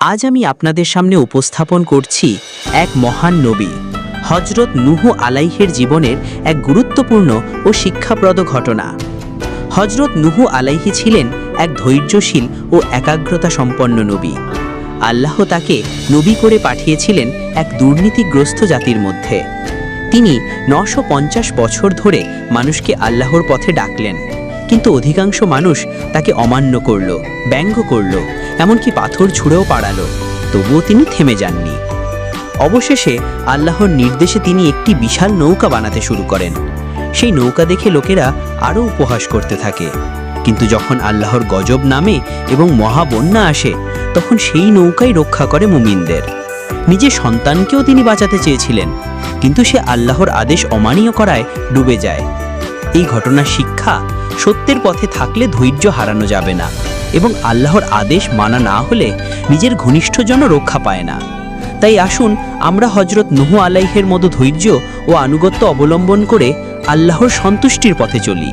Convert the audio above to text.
আজ আমি আপনাদের সামনে উপস্থাপন করছি এক মহান নবী হযরত নূহ আলাইহির জীবনের এক গুরুত্বপূর্ণ ও শিক্ষাপ্রদ ঘটনা। হযরত নূহ আলাইহি ছিলেন এক ধৈর্যশীল ও একাগ্রতা সম্পন্ন নবী। আল্লাহ তাকে নবী করে পাঠিয়েছিলেন এক দুর্নীতিগ্রস্ত জাতির মধ্যে। তিনি 950 বছর ধরে মানুষকে আল্লাহর পথে ডাকলেন, কিন্তু অধিকাংশ মানুষ তাকে অমান্য করল, ব্যঙ্গ করল, এমনকি পাথর ছুঁড়েও পাড়ালো। তবুও তিনি থেমে যাননি। অবশেষে আল্লাহর নির্দেশে তিনি একটি বিশাল নৌকা বানাতে শুরু করেন। সেই নৌকা দেখে লোকেরা আরও উপহাস করতে থাকে। কিন্তু যখন আল্লাহর গজব নামে এবং মহাবন্যা আসে, তখন সেই নৌকাই রক্ষা করে মুমিনদের। নিজের সন্তানকেও তিনি বাঁচাতে চেয়েছিলেন, কিন্তু সে আল্লাহর আদেশ অমান্য করায় ডুবে যায়। এই ঘটনার শিক্ষা, সত্যের পথে থাকলে ধৈর্য হারানো যাবে না, এবং আল্লাহর আদেশ মানা না হলে নিজের ঘনিষ্ঠজনও রক্ষা পায় না। তাই আসুন আমরা হযরত নূহ আলাইহির মতো ধৈর্য ও আনুগত্য অবলম্বন করে আল্লাহর সন্তুষ্টির পথে চলি।